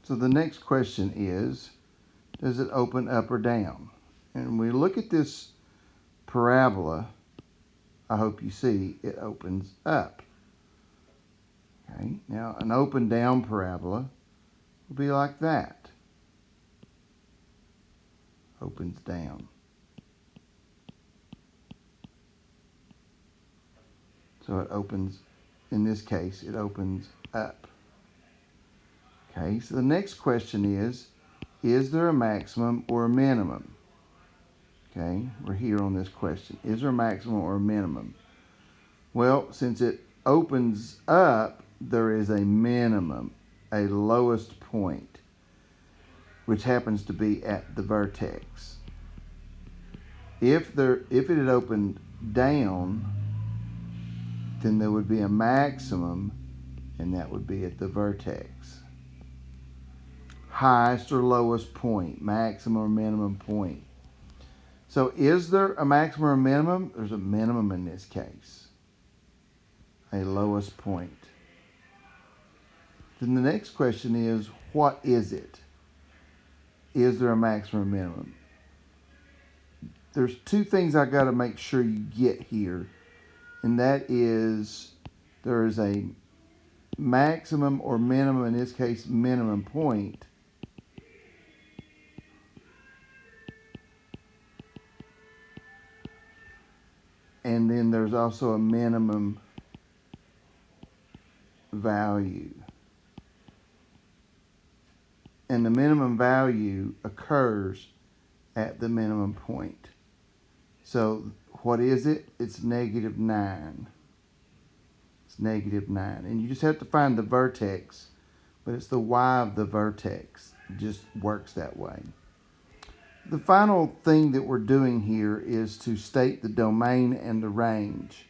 So the next question is, does it open up or down? And when we look at this parabola, I hope you see it opens up. Okay, now an open down parabola will be like that. Opens down. So it opens, in this case, it opens up. Okay, so the next question is there a maximum or a minimum? Okay, we're here on this question. Is there a maximum or a minimum? Well, since it opens up, there is a minimum, a lowest point, which happens to be at the vertex. If it had opened down, then there would be a maximum, and that would be at the vertex. Highest or lowest point, maximum or minimum point. So is there a maximum or minimum? There's a minimum in this case. A lowest point. Then the next question is, what is it? Is there a maximum or minimum? There's two things I got to make sure you get here, and that is there is a maximum or minimum, in this case minimum point, and then there's also a minimum value. And the minimum value occurs at the minimum point. So what is it? It's -9. It's -9. And you just have to find the vertex, but it's the y of the vertex. It just works that way. The final thing that we're doing here is to state the domain and the range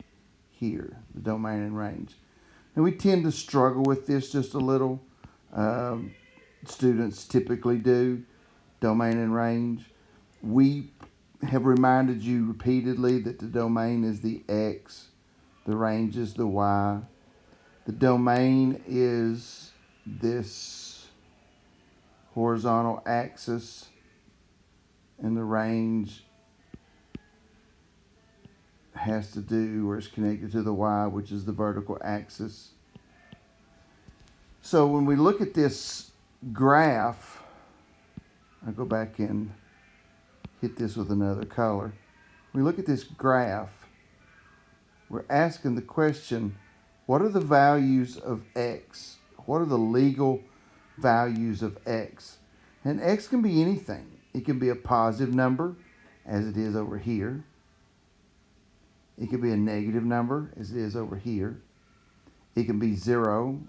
here, the domain and range. And we tend to struggle with this just a little. Students typically do, domain and range. We have reminded you repeatedly that the domain is the x, the range is the y. The domain is this horizontal axis, and the range has to do, or is connected to the y, which is the vertical axis. So when we look at this graph, I'll go back and hit this with another color. When we look at this graph, we're asking the question, what are the values of x? What are the legal values of x? And x can be anything. It can be a positive number, as it is over here. It can be a negative number, as it is over here. It can be 0,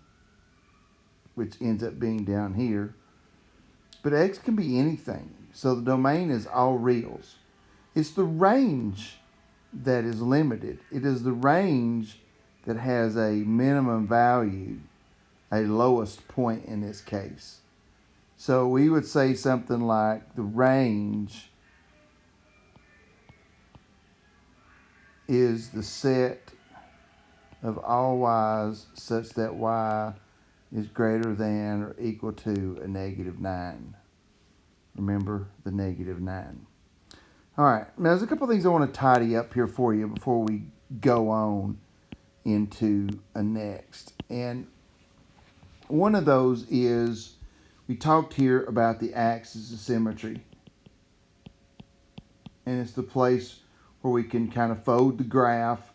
which ends up being down here. But x can be anything. So the domain is all reals. It's the range that is limited. It is the range that has a minimum value, a lowest point in this case. So we would say something like the range is the set of all y's such that y is greater than or equal to a -9. Remember the -9. All right, now there's a couple of things I want to tidy up here for you before we go on into a next. And one of those is, we talked here about the axis of symmetry. And it's the place where we can kind of fold the graph,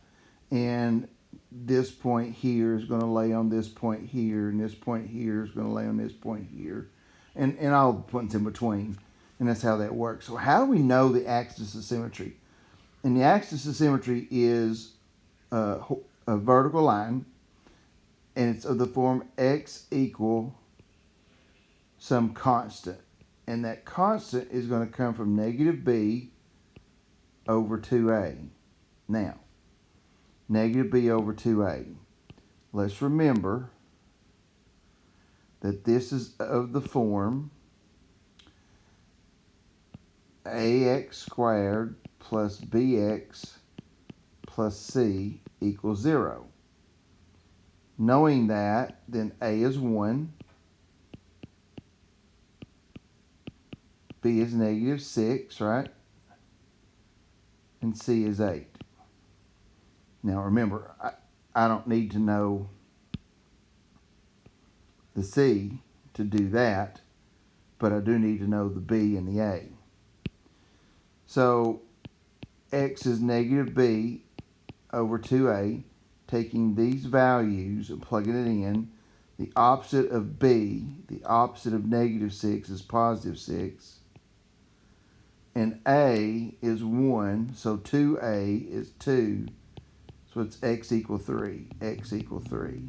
and this point here is going to lay on this point here, and this point here is going to lay on this point here, and all the points in between. And that's how that works. So how do we know the axis of symmetry? And the axis of symmetry is a vertical line, and it's of the form x equal some constant. And that constant is going to come from -b over 2a. Now, -b over 2a. Let's remember that this is of the form ax squared plus bx plus c equals 0. Knowing that, then a is 1, B is negative 6, right? And C is 8. Now remember, I don't need to know the C to do that, but I do need to know the B and the A. So X is negative B over 2A, taking these values and plugging it in. The opposite of B, the opposite of negative 6 is positive 6. And A is 1, so 2A is 2. So it's X equal 3, X equal 3.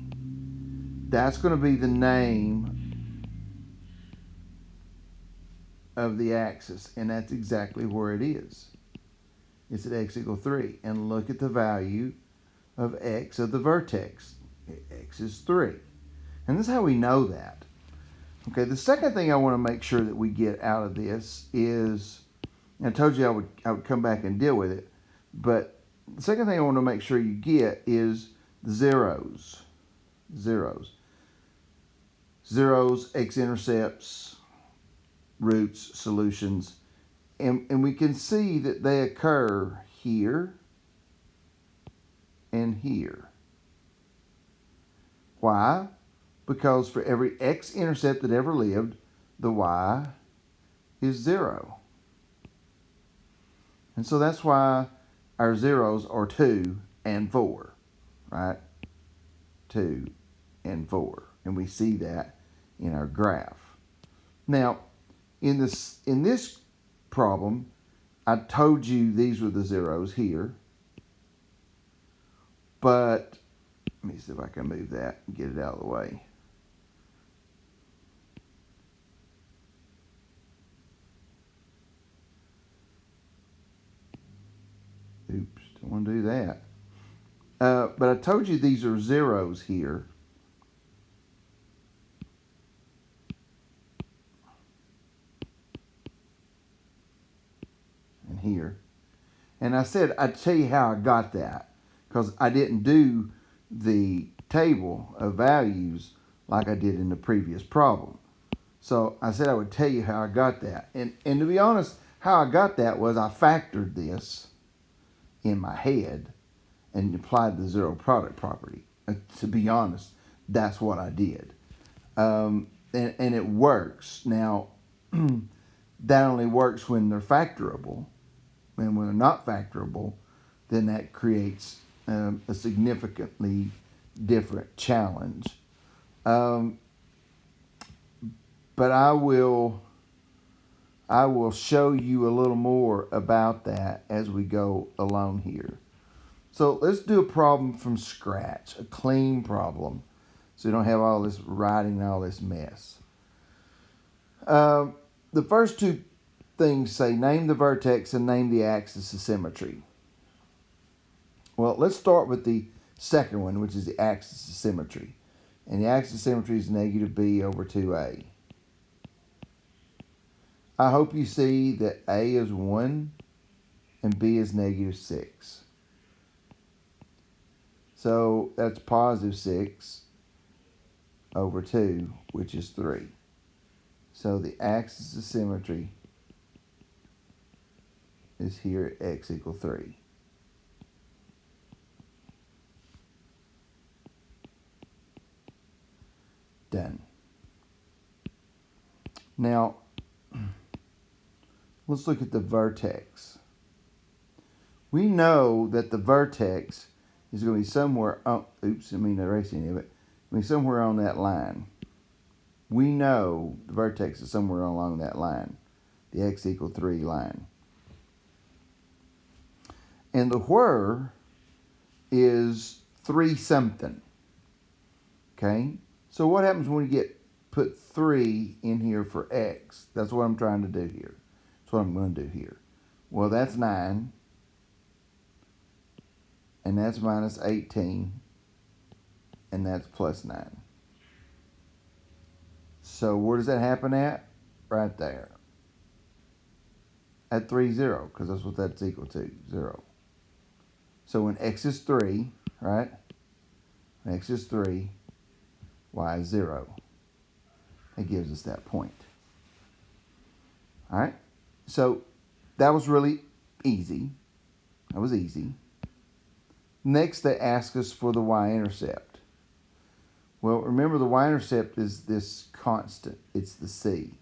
That's going to be the name of the axis, and that's exactly where it is. It's at X equal 3. And look at the value of X of the vertex. X is 3. And this is how we know that. Okay, the second thing I want to make sure that we get out of this is, I told you I would come back and deal with it, but the second thing I want to make sure you get is the zeros. Zeros. Zeros, x-intercepts, roots, solutions. And we can see that they occur here and here. Why? Because for every x-intercept that ever lived, the y is 0. And so that's why our zeros are 2 and 4, right? 2 and 4. And we see that in our graph. Now, in this problem, I told you these were the zeros here. But let me see if I can move that and get it out of the way. Oops, don't want to do that. But I told you these are zeros here. And here. And I said I'd tell you how I got that, because I didn't do the table of values like I did in the previous problem. So I said I would tell you how I got that. And to be honest, how I got that was I factored this in my head and applied the zero product property. To be honest, that's what I did. And it works. Now, that only works when they're factorable. And when they're not factorable, then that creates a significantly different challenge. But I will show you a little more about that as we go along here. So let's do a problem from scratch, a clean problem, so you don't have all this writing and all this mess. The first two things say name the vertex and name the axis of symmetry. Well, let's start with the second one, which is the axis of symmetry. And the axis of symmetry is negative b over 2a. I hope you see that a is 1 and b is negative 6. So that's positive 6 over 2, which is 3. So the axis of symmetry is here at x equal 3. Done. Now, let's look at the vertex. We know that the vertex is going to be somewhere, erase any of it. It's going to be somewhere on that line. We know the vertex is somewhere along that line, the x equal 3 line. And the where is 3 something. Okay? So what happens when we put 3 in here for x? That's what I'm trying to do here. That's what I'm going to do here. Well, that's 9. And that's minus 18. And that's plus 9. So where does that happen at? Right there. At 3, 0, because that's what that's equal to, 0. So when x is 3, right? When x is 3, y is 0. That gives us that point. All right? So that was really easy. That was easy. Next, they ask us for the y-intercept. Well, remember the y-intercept is this constant. It's the c.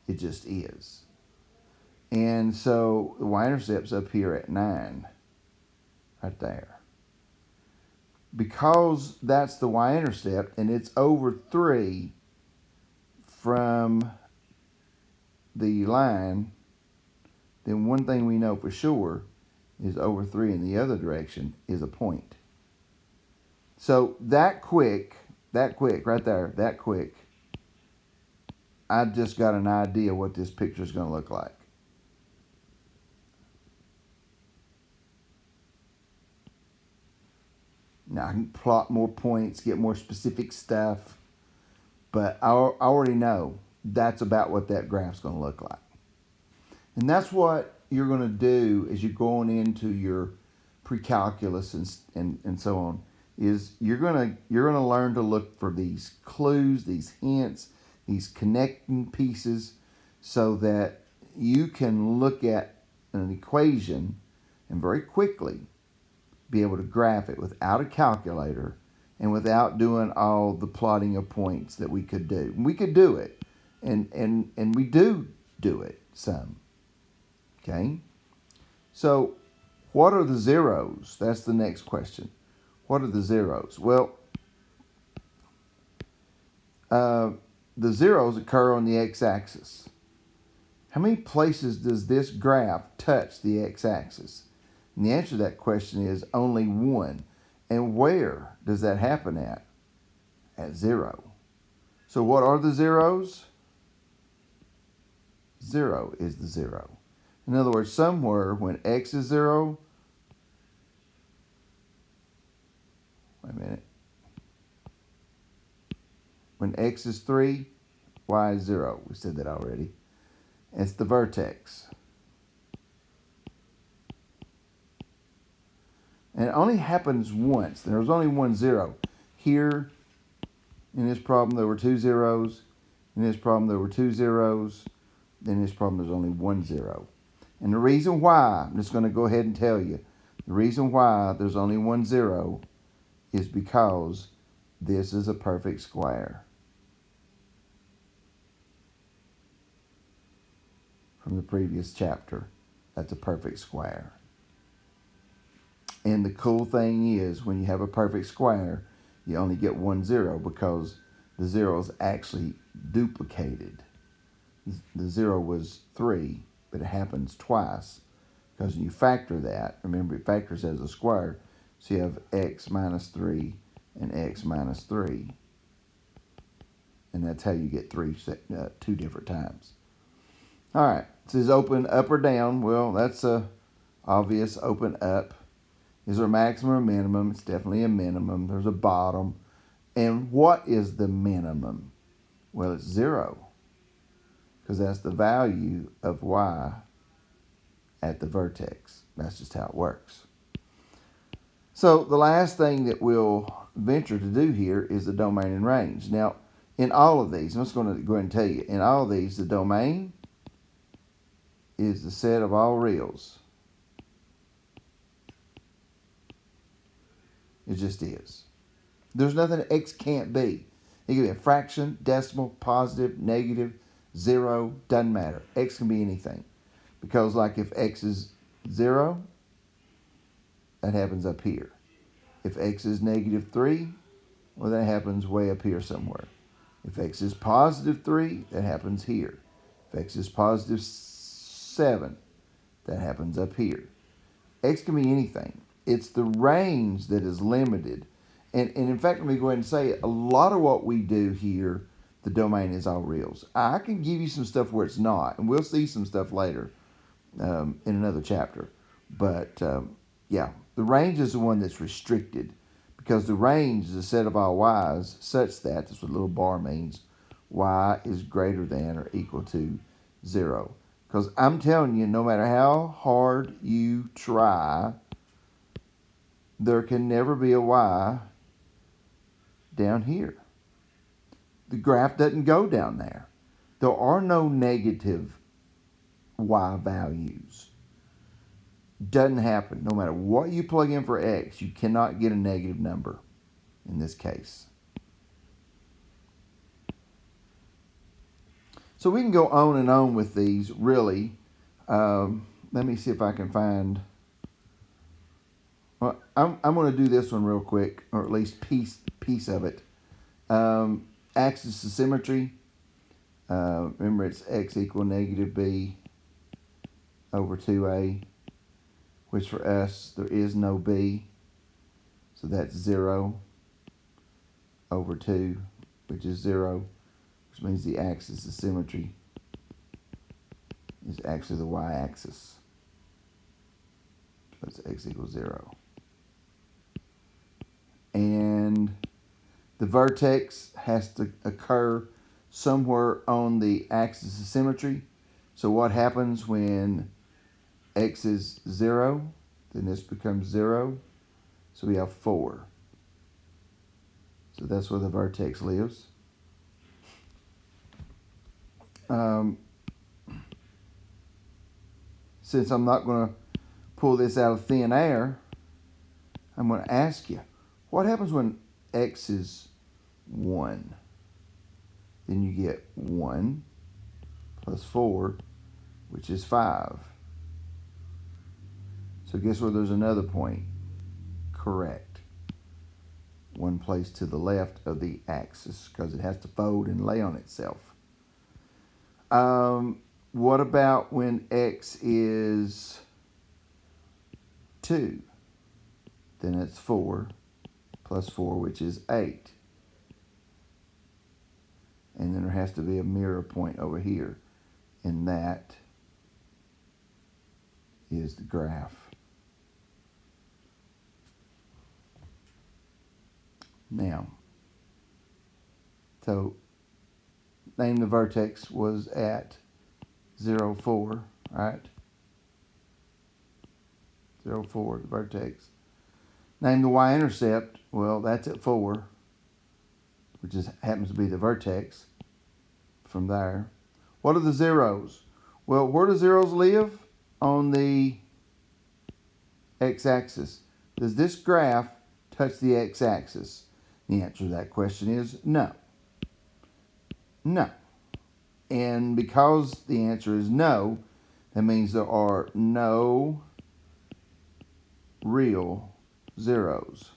It just is. And so the y-intercept's up here at 9, right there. Because that's the y-intercept and it's over 3 from the line, then one thing we know for sure is over 3 in the other direction is a point. So that quick, right there, that quick, I just got an idea what this picture is going to look like. Now I can plot more points, get more specific stuff, but I already know that's about what that graph's going to look like. And that's what you're going to do as you're going into your pre-calculus and so on, is you're going to learn to look for these clues, these hints, these connecting pieces, so that you can look at an equation and very quickly be able to graph it without a calculator and without doing all the plotting of points that we could do. We could do it, and we do it some. Okay? So, what are the zeros? That's the next question. What are the zeros? Well, the zeros occur on the x-axis. How many places does this graph touch the x-axis? And the answer to that question is only 1. And where does that happen at? At 0. So what are the zeros? 0 is the 0. In other words, somewhere when x is 0, wait a minute. When x is 3, y is 0. We said that already. It's the vertex. And it only happens once. There was only 1 0. Here, in this problem, there were 2 zeros. In this problem, there were 2 zeros. In this problem, there's only 1 0. And the reason why, I'm just going to go ahead and tell you, the reason why there's only 1 0 is because this is a perfect square. From the previous chapter, that's a perfect square. And the cool thing is, when you have a perfect square, you only get 1 0 because the 0 is actually duplicated. The 0 was 3, but it happens twice. Because when you factor that, remember it factors as a square, so you have x minus 3 and x minus 3. And that's how you get 2 different times. All right, it says open up or down. Well, that's obvious, open up. Is there a maximum or minimum? It's definitely a minimum. There's a bottom. And what is the minimum? Well, it's 0. Because that's the value of y at the vertex. That's just how it works. So the last thing that we'll venture to do here is the domain and range. Now, in all of these, I'm just going to go ahead and tell you, in all of these, the domain is the set of all reals. It just is. There's nothing x can't be. It can be a fraction, decimal, positive, negative, 0, doesn't matter. X can be anything. Because like if x is 0, that happens up here. If x is negative 3, well, that happens way up here somewhere. If x is positive 3, that happens here. If x is positive 7, that happens up here. X can be anything. It's the range that is limited. And in fact, let me go ahead and say a lot of what we do here, the domain is all reals. I can give you some stuff where it's not, and we'll see some stuff later in another chapter. But yeah, the range is the one that's restricted because the range is a set of all y's such that, that's what little bar means, y is greater than or equal to 0. Because I'm telling you, no matter how hard you try, there can never be a y down here. The graph doesn't go down there. There are no negative y values. Doesn't happen. No matter what you plug in for x, you cannot get a negative number in this case. So we can go on and on with these, really. Let me see if I can find... Well, I'm going to do this one real quick, or at least piece of it. Axis of symmetry. Remember, it's x equal negative b over 2a, which for us, there is no b. So that's 0 over 2, which is 0, which means the axis of symmetry is actually the y-axis. So that's x equals 0. And the vertex has to occur somewhere on the axis of symmetry. So what happens when x is 0? Then this becomes 0. So we have 4. So that's where the vertex lives. Since I'm not going to pull this out of thin air, I'm going to ask you, what happens when x is 1? Then you get 1 plus 4, which is 5. So guess where there's another point? Correct. One place to the left of the axis, because it has to fold and lay on itself. What about when x is 2? Then it's 4 plus 4, which is 8. And then there has to be a mirror point over here. And that is the graph. Now, so name the vertex was at 0, 4, right? 0, 4, the vertex. Name the y-intercept. Well, that's at 4, which happens to be the vertex from there. What are the zeros? Well, where do zeros live? On the x-axis. Does this graph touch the x-axis? The answer to that question is no. No. And because the answer is no, that means there are no real zeros.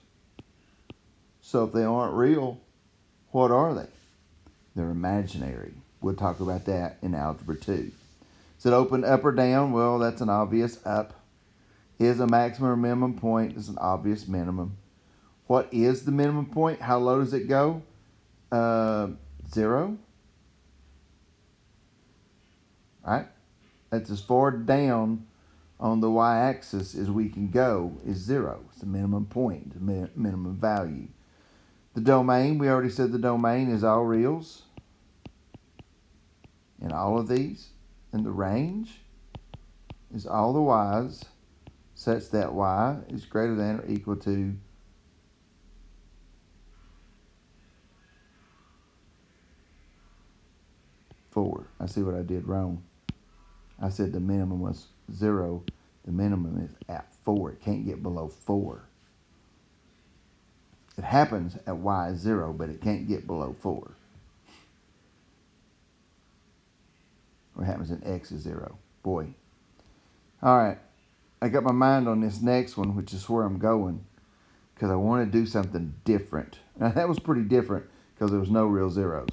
So if they aren't real, what are they? They're imaginary. We'll talk about that in Algebra 2. Is it open up or down? Well, that's an obvious up. Is a maximum or minimum point? It's an obvious minimum. What is the minimum point? How low does it go? 0. Right? That's as far down on the y-axis as we can go is 0. It's the minimum point, the minimum value. The domain, we already said the domain is all reals in all of these. And the range is all the y's such that y is greater than or equal to 4. I see what I did wrong. I said the minimum was 0. The minimum is at 4. It can't get below 4. It happens at y is 0, but it can't get below 4. What happens in x is 0. Boy. All right. I got my mind on this next one, which is where I'm going, because I want to do something different. Now, that was pretty different because there was no real zeros.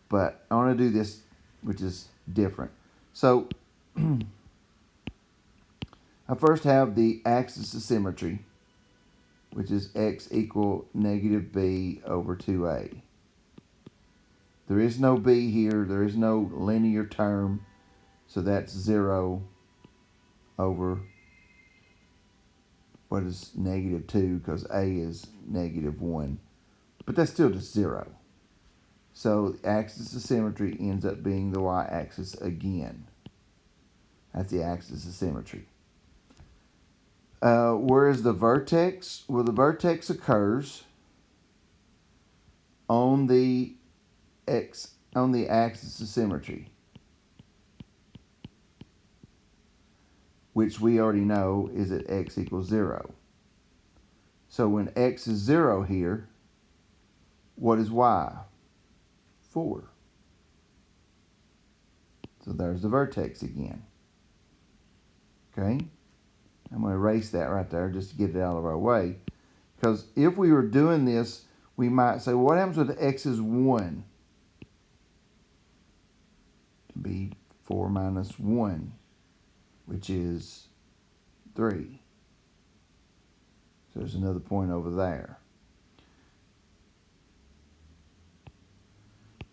But I want to do this, which is different. So, I first have the axis of symmetry, which is x equal negative b over 2a. There is no b here. There is no linear term. So that's 0 over what is negative 2, because a is negative 1. But that's still just 0. So the axis of symmetry ends up being the y-axis again. That's the axis of symmetry. Where is the vertex? Well, the vertex occurs on the axis of symmetry. which we already know is at x equals 0. So when x is 0 here, what is y? 4. So there's the vertex again. Okay? I'm going to erase that right there just to get it out of our way. Because if we were doing this, we might say, well, what happens when x is 1? It'd be 4 minus 1, which is 3. So there's another point over there.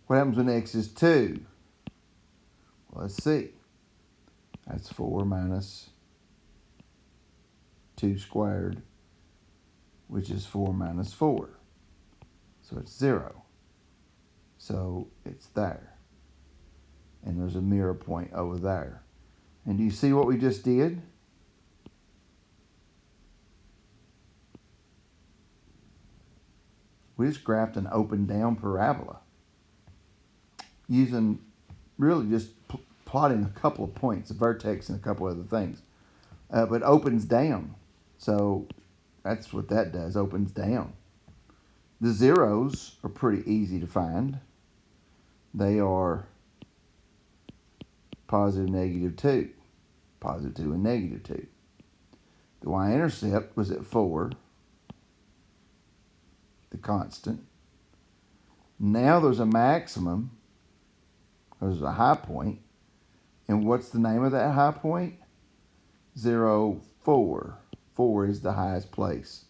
What happens when x is 2? Well, let's see. That's 4 minus 2 squared, which is 4 minus 4. So it's 0. So it's there. And there's a mirror point over there. And do you see what we just did? We just graphed an open and down parabola using really just plotting a couple of points, a vertex and a couple other things. But opens down. So that's what that does, opens down. The zeros are pretty easy to find. They are positive, negative 2. Positive 2 and negative 2. The y-intercept was at 4, the constant. Now there's a maximum. There's a high point. And what's the name of that high point? 0, 4. 4 is the highest place.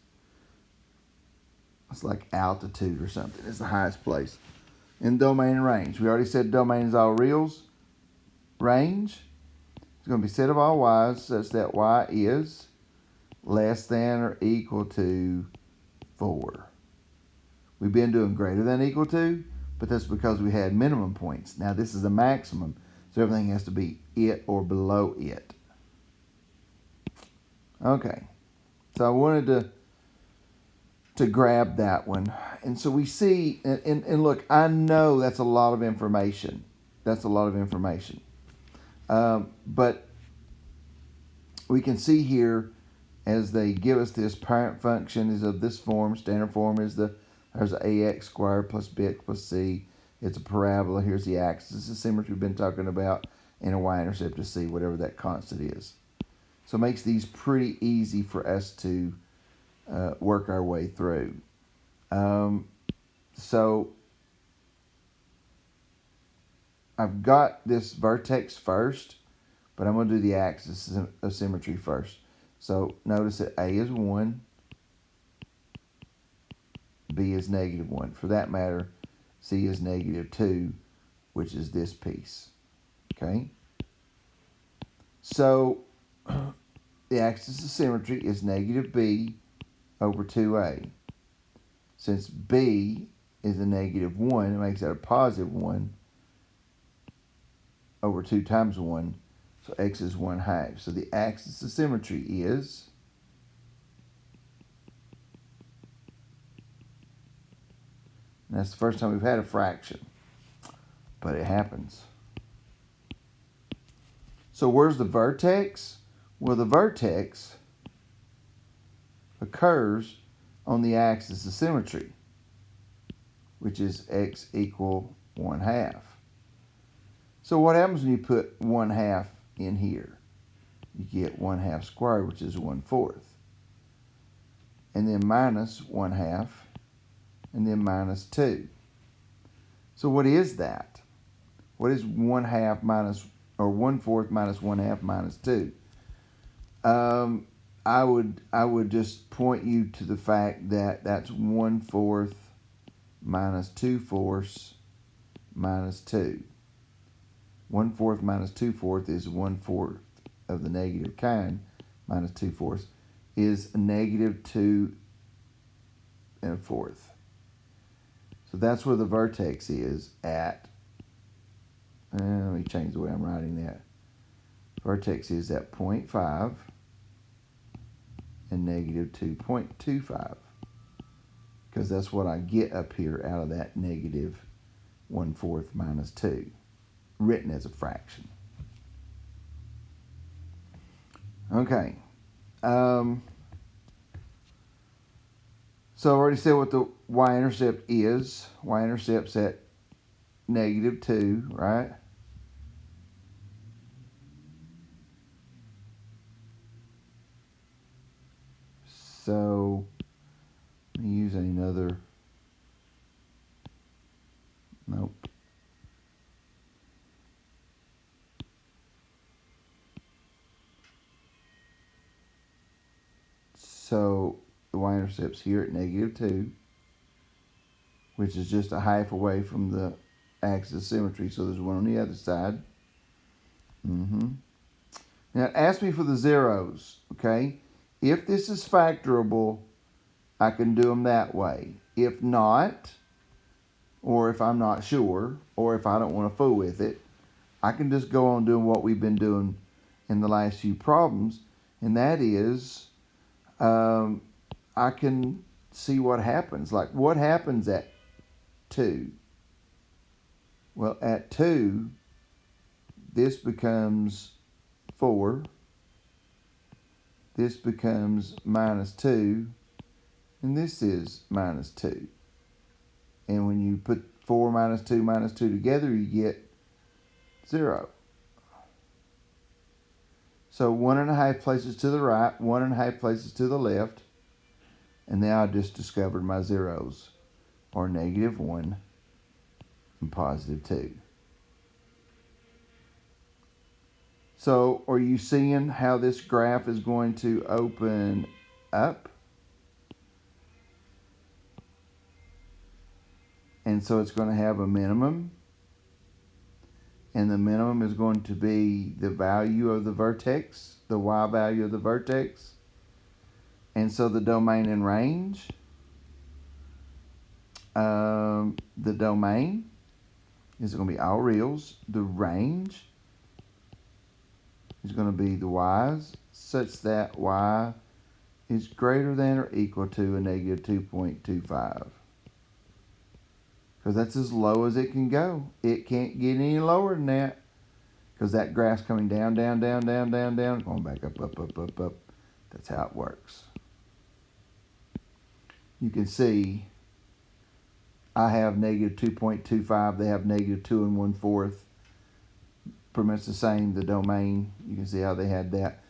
It's like altitude or something. It's the highest place. In domain and range. We already said domain is all reals. Range is going to be set of all y's such that y is less than or equal to 4. We've been doing greater than or equal to, but that's because we had minimum points. Now this is a maximum, so everything has to be it or below it. Okay, so I wanted to grab that one. And so we see, and look, I know that's a lot of information. That's a lot of information. But we can see here, as they give us this parent function is of this form. Standard form is there's ax squared plus bx plus c. It's a parabola. Here's the axis of symmetry we've been talking about, and a y-intercept to c, whatever that constant is. So it makes these pretty easy for us to work our way through. So I've got this vertex first, but I'm going to do the axis of symmetry first. So notice that A is 1, B is negative 1. For that matter, C is negative 2, which is this piece. Okay? So the axis of symmetry is negative B over 2A. Since B is a negative 1, it makes that a positive 1 over 2 times 1. So x is 1/2. So the axis of symmetry is and that's the first time we've had a fraction, but it happens. So where's the vertex? Well, the vertex occurs on the axis of symmetry, which is x equal 1/2. So what happens when you put 1/2 in here? You get 1/2 squared, which is 1/4. And then minus 1/2, and then minus 2. So what is that? What is 1/2 minus, or 1/4 minus 1/2 minus 2? I would just point you to the fact that that's 1/4 minus 2/4 minus 2. 1/4 minus 2/4 is 1/4 of the negative kind, minus 2/4 is a negative 2 1/4. So that's where the vertex is at. Let me change the way I'm writing that. Vertex is at 0.5 and negative 2.25. Because that's what I get up here out of that negative 1/4 minus 2, written as a fraction. Okay. So I already said what the y-intercept is. Y-intercept's at -2, right? So let me use another. Nope. So the y-intercept's here at -2, which is just a half away from the axis of symmetry. So there's one on the other side. Now ask me for the zeros, okay? If this is factorable, I can do them that way. If not, or if I'm not sure, or if I don't want to fool with it, I can just go on doing what we've been doing in the last few problems, and that is I can see what happens. Like, what happens at 2? Well, at 2, this becomes 4. This becomes -2. And this is -2. And when you put 4 minus 2 together, you get 0. So 1.5 places to the right, 1.5 places to the left. And now I just discovered my zeros are -1 and +2. So are you seeing how this graph is going to open up? And so it's going to have a minimum. And the minimum is going to be the value of the vertex, the y value of the vertex. And so the domain and range, the domain is going to be all reals. The range is going to be the y's such that y is greater than or equal to a -2.25. Because that's as low as it can go. It can't get any lower than that. Because that graph's coming down, down, down, down, down, down, going back up, up, up, up, up. That's how it works. You can see I have -2.25. They have -2 1/4. Pretty much the same. The domain, you can see how they had that.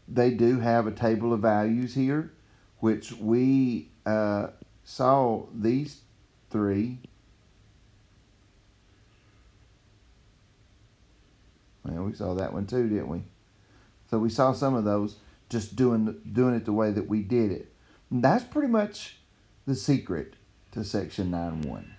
They do have a table of values here, which we saw these 3. Well, we saw that one too, didn't we? So we saw some of those just doing it the way that we did it. And that's pretty much the secret to section 9.1.